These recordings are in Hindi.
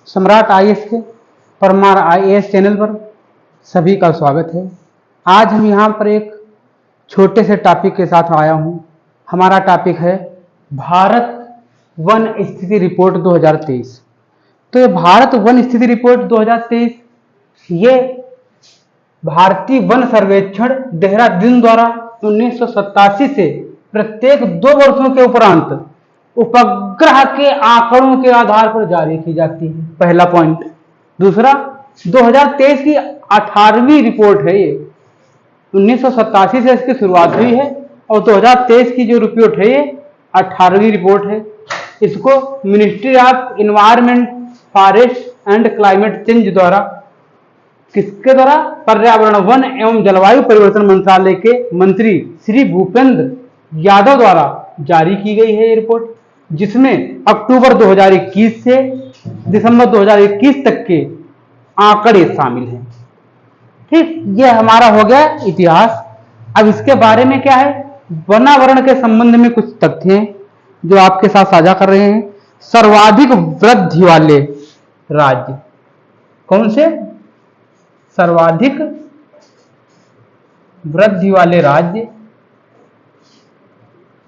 सम्राट आईएएस के परमार आईएएस चैनल पर सभी का स्वागत है। आज हम यहाँ पर एक छोटे से टॉपिक के साथ आया हूँ। हमारा टॉपिक है भारत वन स्थिति रिपोर्ट 2023। तो ये भारत वन स्थिति रिपोर्ट 2023 ये भारतीय वन सर्वेक्षण देहरादून द्वारा 1987 से प्रत्येक 2 वर्षों के उपरांत उपग्रह के आंकड़ों के आधार पर जारी की जाती है, पहला पॉइंट। दूसरा, 2023 की 18वीं रिपोर्ट है। ये 1987 से इसकी शुरुआत हुई है और 2023 की जो रिपोर्ट है ये 18वीं रिपोर्ट है। इसको ministry of environment, forest and climate change द्वारा, किसके द्वारा? पर्यावरण, वन एवं जलवायु परिवर्तन मंत्रालय के मंत्री श्री भूपेंद्र यादव द्वारा जारी की गई है ये रिपोर्ट, जिसमें अक्टूबर 2021 से दिसंबर 2021 तक के आंकड़े शामिल हैं। ठीक, ये हमारा हो गया इतिहास। अब इसके बारे में क्या है, वनावरण के संबंध में कुछ तथ्य हैं जो आपके साथ साझा कर रहे हैं। सर्वाधिक वृद्धि वाले राज्य कौन से? सर्वाधिक वृद्धि वाले राज्य,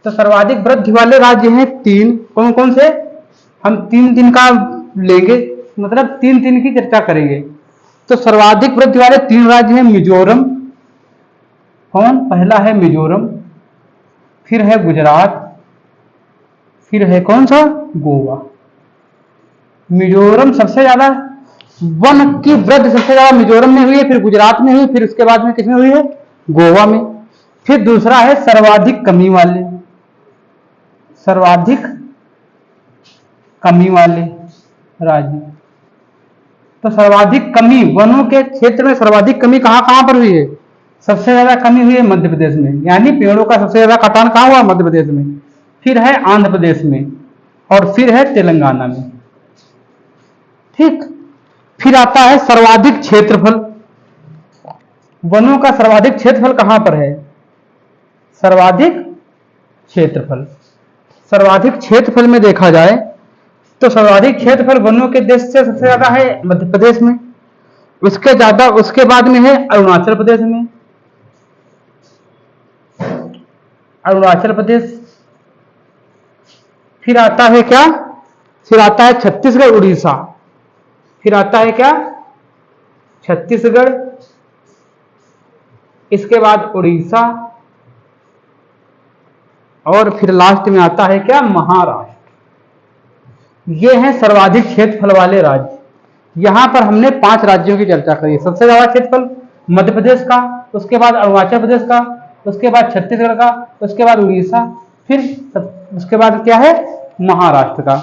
तो सर्वाधिक वृद्धि वाले राज्य हैं 3। कौन कौन से? हम 3 दिन का लेंगे, मतलब 3 दिन की चर्चा करेंगे। तो सर्वाधिक वृद्धि वाले 3 राज्य हैं मिजोरम। कौन? पहला है मिजोरम, फिर है गुजरात, फिर है कौन सा? गोवा। मिजोरम सबसे ज्यादा वन की वृद्धि सबसे ज्यादा मिजोरम में हुई है, फिर गुजरात में हुई, फिर उसके बाद में किसमें हुई है? गोवा में। फिर दूसरा है सर्वाधिक कमी वाले, सर्वाधिक कमी वाले राज्य। तो सर्वाधिक कमी, वनों के क्षेत्र में सर्वाधिक कमी कहां कहां पर हुई है? सबसे ज्यादा कमी हुई है मध्य प्रदेश में, यानी पेड़ों का सबसे ज्यादा कटान कहां हुआ? मध्य प्रदेश में। फिर है आंध्र प्रदेश में और फिर है तेलंगाना में। ठीक, फिर आता है सर्वाधिक क्षेत्रफल। वनों का सर्वाधिक क्षेत्रफल कहां पर है? सर्वाधिक क्षेत्रफल, सर्वाधिक क्षेत्रफल में देखा जाए तो सर्वाधिक क्षेत्रफल वनों के देश से सबसे ज्यादा है मध्य प्रदेश में, उसके बाद में है अरुणाचल प्रदेश में, अरुणाचल प्रदेश। फिर आता है क्या? फिर आता है छत्तीसगढ़, उड़ीसा। फिर आता है क्या? छत्तीसगढ़, इसके बाद उड़ीसा, और फिर लास्ट में आता है क्या? महाराष्ट्र। ये हैं सर्वाधिक क्षेत्रफल वाले राज्य। यहां पर हमने 5 राज्यों की चर्चा करी। सबसे ज्यादा क्षेत्रफल मध्य प्रदेश का, उसके बाद अरुणाचल प्रदेश का, उसके बाद छत्तीसगढ़ का, उसके बाद उड़ीसा, फिर उसके बाद क्या है? महाराष्ट्र का।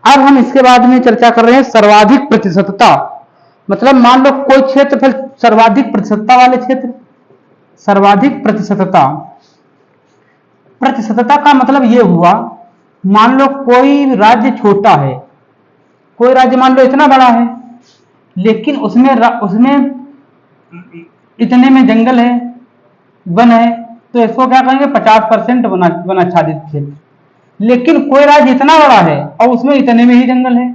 अब हम इसके बाद में चर्चा कर रहे हैं सर्वाधिक प्रतिशतता। मतलब मान लो कोई क्षेत्रफल सर्वाधिक प्रतिशतता वाले क्षेत्र, सर्वाधिक प्रतिशतता। प्रतिशतता का मतलब यह हुआ, मान लो कोई राज्य छोटा है, कोई राज्य मान लो इतना बड़ा है, लेकिन उसमें इतने में जंगल है, वन है, तो इसको क्या कहेंगे? 50% वनाच्छादित क्षेत्र। लेकिन कोई राज्य इतना बड़ा है और उसमें इतने में ही जंगल है,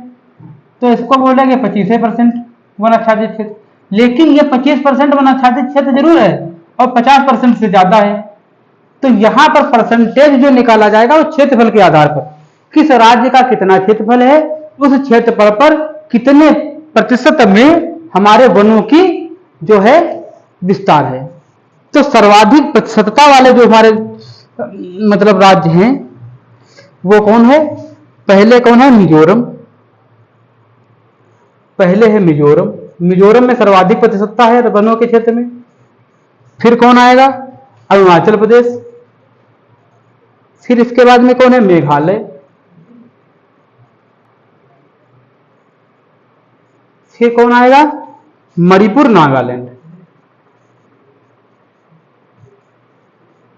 तो इसको बोलेंगे 25% वनाच्छादित क्षेत्र। लेकिन ये 25% वनाच्छादित क्षेत्र जरूर है और 50% से ज्यादा है। तो यहां पर परसेंटेज जो निकाला जाएगा वो क्षेत्रफल के आधार पर, किस राज्य का कितना क्षेत्रफल है, उस क्षेत्रफल पर कितने प्रतिशत में हमारे वनों की जो है विस्तार है। तो सर्वाधिक प्रतिशतता वाले जो हमारे मतलब राज्य हैं वो कौन है? पहले कौन है? मिजोरम। पहले है मिजोरम। मिजोरम में सर्वाधिक प्रतिशतता है वनों के क्षेत्र में। फिर कौन आएगा? अरुणाचल प्रदेश। फिर इसके बाद में कौन है? मेघालय। फिर कौन आएगा? मणिपुर, नागालैंड।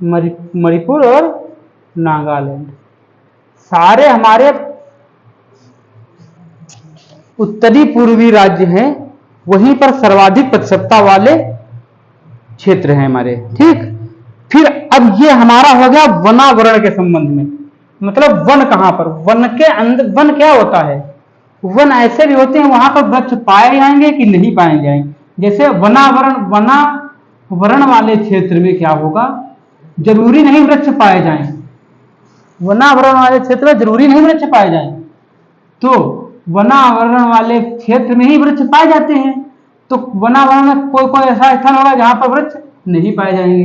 मणिपुर और नागालैंड सारे हमारे उत्तरी पूर्वी राज्य हैं, वहीं पर सर्वाधिक प्रतिशतता वाले क्षेत्र हैं हमारे। ठीक, फिर अब ये हमारा हो गया वनावरण के संबंध में, मतलब वन कहां पर? वन के अंदर वन क्या होता है? वन ऐसे भी होते हैं वहां पर वृक्ष पाए जाएंगे कि नहीं पाए जाएंगे। जैसे वनावरण वाले क्षेत्र में क्या होगा, जरूरी नहीं वृक्ष पाए जाएं। वनावरण वाले क्षेत्र में जरूरी नहीं वृक्ष पाए जाएं, तो वनावरण वाले क्षेत्र में ही वृक्ष पाए जाते हैं। तो वनावरण में कोई कोई ऐसा स्थान होगा जहां पर वृक्ष नहीं पाए जाएंगे।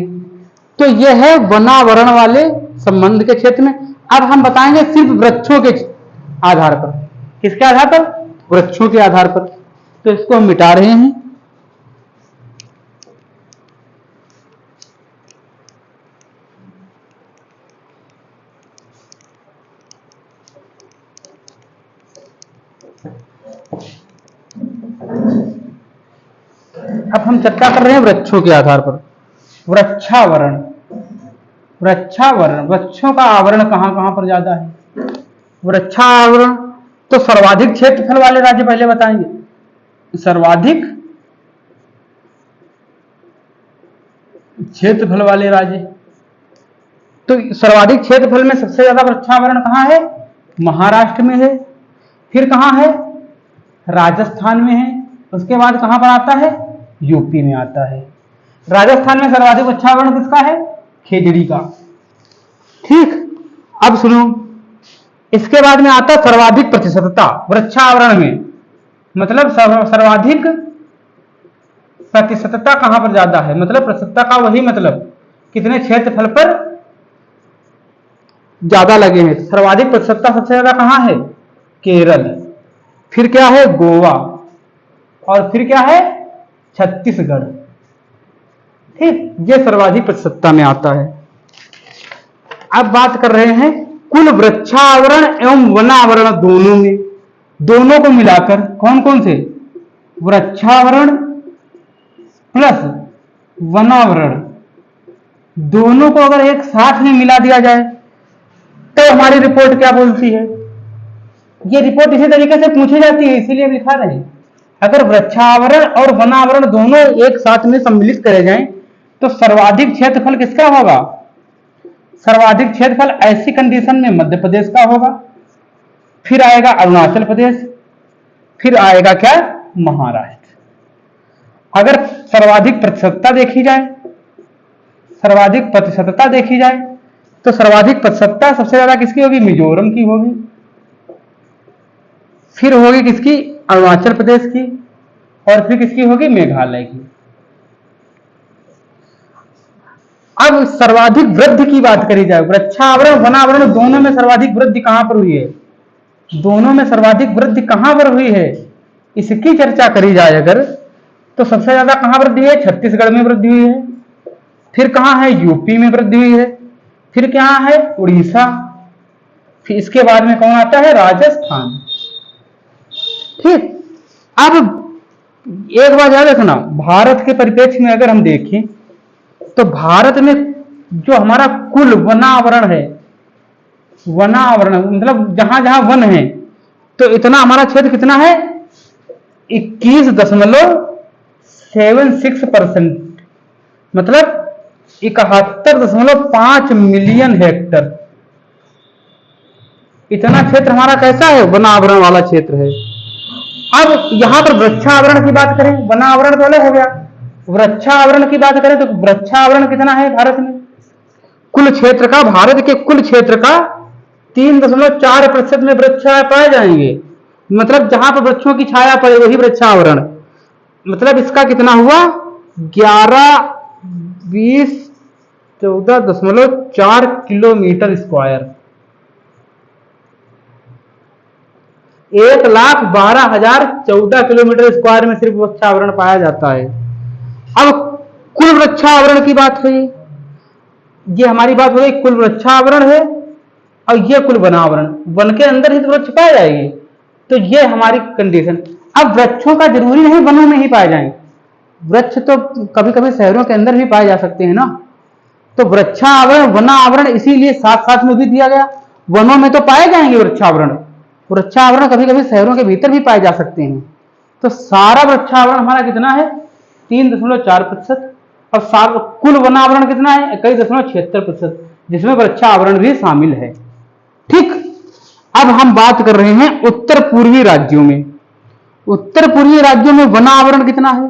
तो यह है वनावरण वाले संबंध के क्षेत्र में। अब हम बताएंगे सिर्फ वृक्षों के आधार पर। किसके आधार पर? वृक्षों के आधार पर। तो इसको हम मिटा रहे हैं। अब हम चर्चा कर रहे हैं वृक्षों के आधार पर। वृक्षावरण, वृक्षों का आवरण कहां कहां पर ज्यादा है? वृक्षावरण तो सर्वाधिक क्षेत्रफल वाले राज्य पहले बताएंगे। सर्वाधिक क्षेत्रफल वाले राज्य, तो सर्वाधिक क्षेत्रफल में सबसे ज्यादा वृक्षावरण कहां है? महाराष्ट्र में है। फिर कहां है? राजस्थान में है। उसके बाद कहां पर आता है? यूपी में आता है। राजस्थान में सर्वाधिक वृक्षावरण किसका है? खेजड़ी का। ठीक, अब सुनो, इसके बाद में आता सर्वाधिक प्रतिशतता वृक्षावरण में, मतलब सर्वाधिक प्रतिशतता कहां पर ज्यादा है, मतलब प्रतिशतता का वही मतलब कितने क्षेत्रफल पर ज्यादा लगे हैं। सर्वाधिक प्रतिशतता सबसे ज्यादा कहां है? केरल। फिर क्या है? गोवा। और फिर क्या है? छत्तीसगढ़। ठीक, ये सर्वाधिक प्रतिशतता में आता है। अब बात कर रहे हैं कुल वृक्षावरण एवं वनावरण दोनों में, दोनों को मिलाकर कौन कौन से? वृक्षावरण प्लस वनावरण, दोनों को अगर एक साथ में मिला दिया जाए तो हमारी रिपोर्ट क्या बोलती है? ये रिपोर्ट इसी तरीके से पूछी जाती है, इसीलिए लिखा रहे हैं। अगर वृक्षावरण और वनावरण दोनों एक साथ में सम्मिलित करे जाएं तो सर्वाधिक क्षेत्रफल किसका होगा? सर्वाधिक क्षेत्रफल ऐसी कंडीशन में मध्य प्रदेश का होगा, फिर आएगा अरुणाचल प्रदेश, फिर आएगा क्या? महाराष्ट्र। अगर सर्वाधिक प्रतिशतता देखी जाए, सर्वाधिक प्रतिशतता देखी जाए तो सर्वाधिक प्रतिशतता सबसे ज्यादा किसकी होगी? मिजोरम की होगी। फिर होगी किसकी? अरुणाचल प्रदेश की। और फिर किसकी होगी? मेघालय की। अब सर्वाधिक वृद्धि की बात करी जाए, वृक्षावरण वनावरण दोनों में सर्वाधिक वृद्धि कहां पर हुई है? दोनों में सर्वाधिक वृद्धि कहां पर हुई है, इसकी चर्चा करी जाए अगर, तो सबसे ज्यादा कहां वृद्धि है? छत्तीसगढ़ में वृद्धि हुई है। फिर कहां है? यूपी में वृद्धि हुई है। फिर क्या है? उड़ीसा। फिर इसके बाद में कौन आता है? राजस्थान। ठीक, अब एक बात याद रखना, भारत के परिप्रेक्ष्य में अगर हम देखें तो भारत में जो हमारा कुल वनावरण है, वनावरण मतलब जहां जहां वन है, तो इतना हमारा क्षेत्र कितना है? 21.76%, मतलब 71.5 मिलियन हेक्टर। इतना क्षेत्र हमारा कैसा है? वनावरण वाला क्षेत्र है। अब यहां पर वृक्षावरण की बात करें, वनावरण तो अलग हो गया, वृक्षावरण की बात करें तो वृक्षावरण कितना है भारत में? कुल क्षेत्र का, भारत के कुल क्षेत्र का 3.4% में वृक्ष पाए जाएंगे। मतलब जहां पर वृक्षों की छाया पड़े वही वृक्षावरण। मतलब इसका कितना हुआ? 11, 20, 14.4 किलोमीटर स्क्वायर। 1,12,014 किलोमीटर स्क्वायर में सिर्फ वृक्षावरण पाया जाता है। अब कुल वृक्षावरण की बात हुई, ये हमारी बात हो गई कुल वृक्षावरण है, और ये कुल वनावरण, वन के अंदर ही तो वृक्ष पाए जाएंगे, तो ये हमारी कंडीशन। अब वृक्षों का जरूरी नहीं वनों में ही पाए जाएंगे, वृक्ष तो कभी कभी शहरों के अंदर भी पाए जा सकते हैं ना। तो वृक्षावरण वनावरण इसीलिए साथ साथ में भी दिया गया। वनों में तो पाए जाएंगे वृक्षावरण, वृक्षावरण कभी कभी शहरों के भीतर भी पाए जा सकते हैं। तो सारा वृक्षावरण हमारा कितना है? 3.4%। और कुल वनावरण कितना है? 21.76%, जिसमें वृक्षावरण भी शामिल है। ठीक, अब हम बात कर रहे हैं उत्तर पूर्वी राज्यों में। उत्तर पूर्वी राज्यों में वन आवरण कितना है,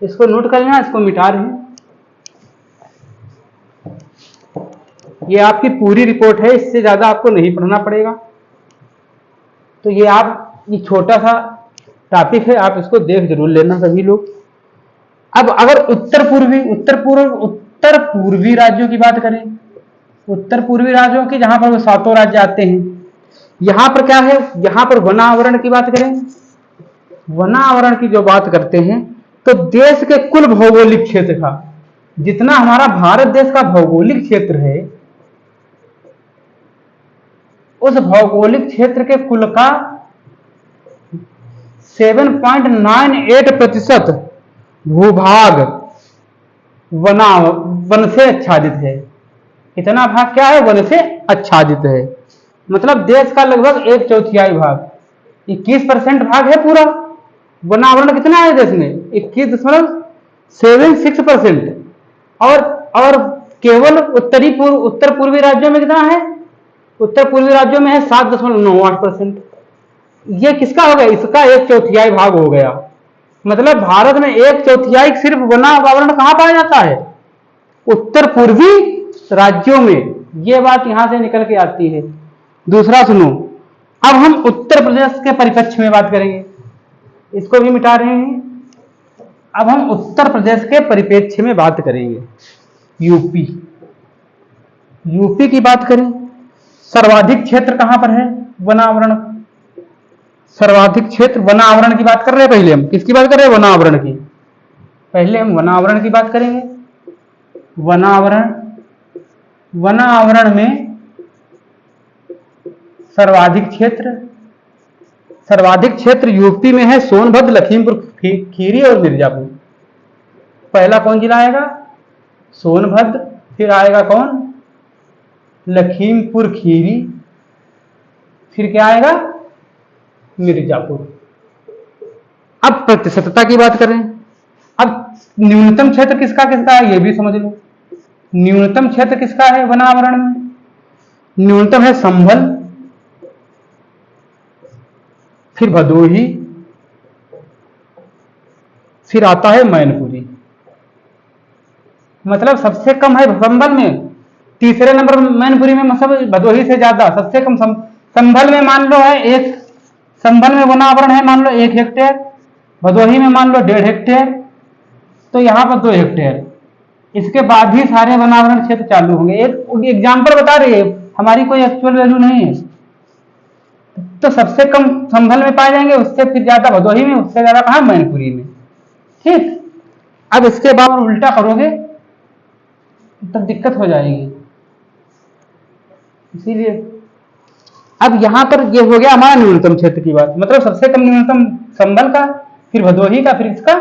इसको नोट कर लेना, इसको मिटा रहे हैं। ये आपकी पूरी रिपोर्ट है, इससे ज्यादा आपको नहीं पढ़ना पड़ेगा। तो ये छोटा सा टॉपिक है, आप इसको देख जरूर लेना सभी लोग। अब अगर उत्तर पूर्वी राज्यों की बात करें, उत्तर पूर्वी राज्यों की जहां पर वो सातों राज्य आते हैं, यहां पर क्या है, यहां पर वन आवरण की बात करें, वन आवरण की जो बात करते हैं, तो देश के कुल भौगोलिक क्षेत्र का, जितना हमारा भारत देश का भौगोलिक क्षेत्र है, उस भौगोलिक क्षेत्र के कुल का 7.98% भूभाग वन से आच्छादित है। इतना भाग क्या है, वन से आच्छादित है। मतलब देश का लगभग 1/4 भाग, 21% भाग है पूरा। वन आवरण कितना है देश में, 21.76%। और केवल उत्तर पूर्वी राज्यों में कितना है, उत्तर पूर्वी राज्यों में है 7.98%। ये किसका हो गया, इसका 1/4 भाग हो गया। मतलब भारत में 1/4 सिर्फ वन आवरण कहां पाया जाता है, उत्तर पूर्वी राज्यों में। ये बात यहां से निकल के आती है। दूसरा सुनो, अब हम उत्तर प्रदेश के परिप्रेक्ष्य में बात करेंगे, इसको भी मिटा रहे हैं। अब हम उत्तर प्रदेश के परिप्रेक्ष्य में बात करेंगे। यूपी की बात करें, सर्वाधिक क्षेत्र कहां पर है वन आवरण, सर्वाधिक क्षेत्र वन आवरण की बात कर रहे हैं। पहले हम किसकी बात कर रहे हैं, वन आवरण की। पहले हम वन आवरण की बात करेंगे। वन आवरण में सर्वाधिक क्षेत्र यूपी में है सोनभद्र, लखीमपुर खीरी और मिर्जापुर। पहला कौन जिला आएगा, सोनभद्र, फिर आएगा कौन, लखीमपुर खीरी, फिर क्या आएगा, मिर्जापुर। अब प्रतिशतता की बात करें, अब न्यूनतम क्षेत्र किसका किसका है ये भी समझ लो। न्यूनतम क्षेत्र किसका है वन आवरण में, न्यूनतम है संभल, फिर भदोही, फिर आता है मैनपुरी। मतलब सबसे कम है संभल में, तीसरे नंबर मैनपुरी में, मतलब भदोही से ज्यादा सबसे कम संभल में मान लो है एक, संभल में वन आवरण है मान लो 1 हेक्टेयर, भदोही में मान लो 1.5 हेक्टेयर, तो यहां पर 2 हेक्टेयर। इसके बाद ही सारे वन आवरण क्षेत्र चालू होंगे। एक एग्जाम्पल बता रही है, हमारी कोई एक्चुअल वैल्यू नहीं है। तो सबसे कम संभल में पाए जाएंगे, उससे फिर ज्यादा भदोही में, उससे ज्यादा कहां, मैनपुरी में। ठीक, अब इसके बाद उल्टा करोगे तो दिक्कत हो जाएगी। इसीलिए अब यहां पर ये हो गया हमारा न्यूनतम क्षेत्र की बात, मतलब सबसे कम न्यूनतम संभल का, फिर भदोही का, फिर इसका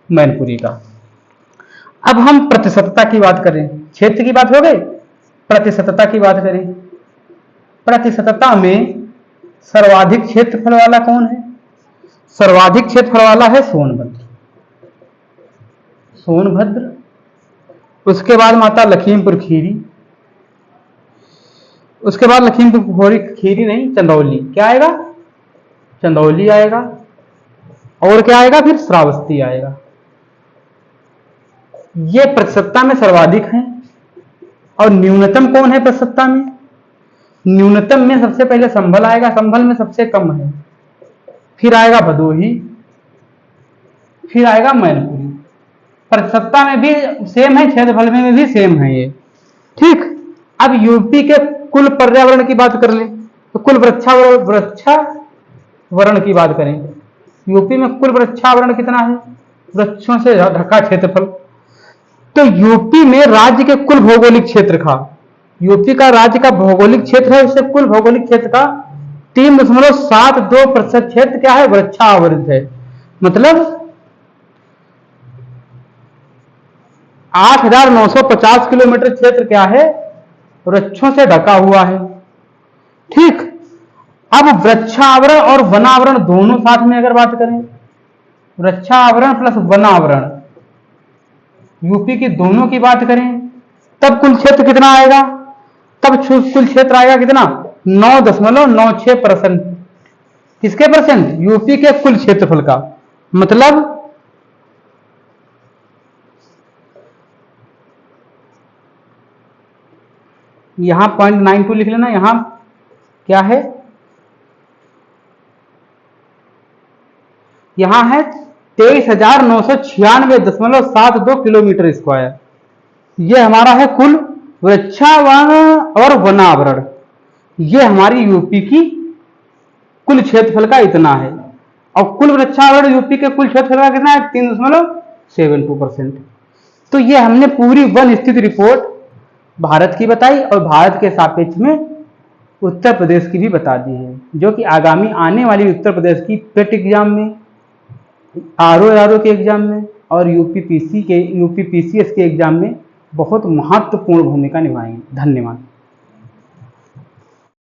मैनपुरी का। अब हम प्रतिशतता की बात करें, क्षेत्र की बात हो गई, प्रतिशतता की बात करें। प्रतिशतता में सर्वाधिक क्षेत्रफल वाला कौन है, सर्वाधिक क्षेत्रफल वाला है सोनभद्र, उसके बाद माता लखीमपुर खीरी, उसके बाद लखीमपुर खीरी नहीं, चंदौली। क्या आएगा, चंदौली आएगा, और क्या आएगा, फिर श्रावस्ती आएगा। ये प्रतिशतता में सर्वाधिक है। और न्यूनतम कौन है प्रतिशतता में, न्यूनतम में सबसे पहले संभल आएगा, संभल में सबसे कम है, फिर आएगा भदोही, फिर आएगा मैनपुरी। प्रतिशतता में भी सेम है, क्षेत्रफल में भी सेम है ये। ठीक, अब यूपी के कुल पर्यावरण की बात कर ले, तो कुल वृक्षावरण की बात करें, यूपी में कुल वृक्षावरण कितना है, वृक्षों से ढका क्षेत्रफल। तो यूपी में राज्य के कुल भौगोलिक क्षेत्र का, यूपी का राज्य का भौगोलिक क्षेत्र है, उससे कुल भौगोलिक क्षेत्र का 3.72% क्षेत्र क्या है, वृक्षावृत है। मतलब 8,950 किलोमीटर क्षेत्र क्या है, वृक्षों से ढका हुआ है। ठीक, अब वृक्षावरण और वनावरण दोनों साथ में अगर बात करें, वृक्षावरण प्लस वनावरण, यूपी की दोनों की बात करें, तब कुल क्षेत्र कितना आएगा, तब कुल क्षेत्र आएगा कितना, 9.96%। किसके परसेंट? यूपी के कुल क्षेत्रफल का। मतलब यहां 0.92 लिख लेना। यहां क्या है? यहां है 23,996.72 किलोमीटर स्क्वायर। यह हमारा है कुल वृक्षावन और वनावरण। यह हमारी यूपी की कुल क्षेत्रफल का इतना है। और कुल वृक्षावरण यूपी के कुल क्षेत्रफल का कितना है? 3.72%। तो यह हमने पूरी वन स्थिति रिपोर्ट भारत की बताई और भारत के सापेक्ष में उत्तर प्रदेश की भी बता दी है, जो कि आगामी आने वाली उत्तर प्रदेश की पेट एग्जाम में, आरओ के एग्जाम में और यूपी पीसीएस के एग्जाम में बहुत महत्वपूर्ण भूमिका निभाएंगे। धन्यवाद।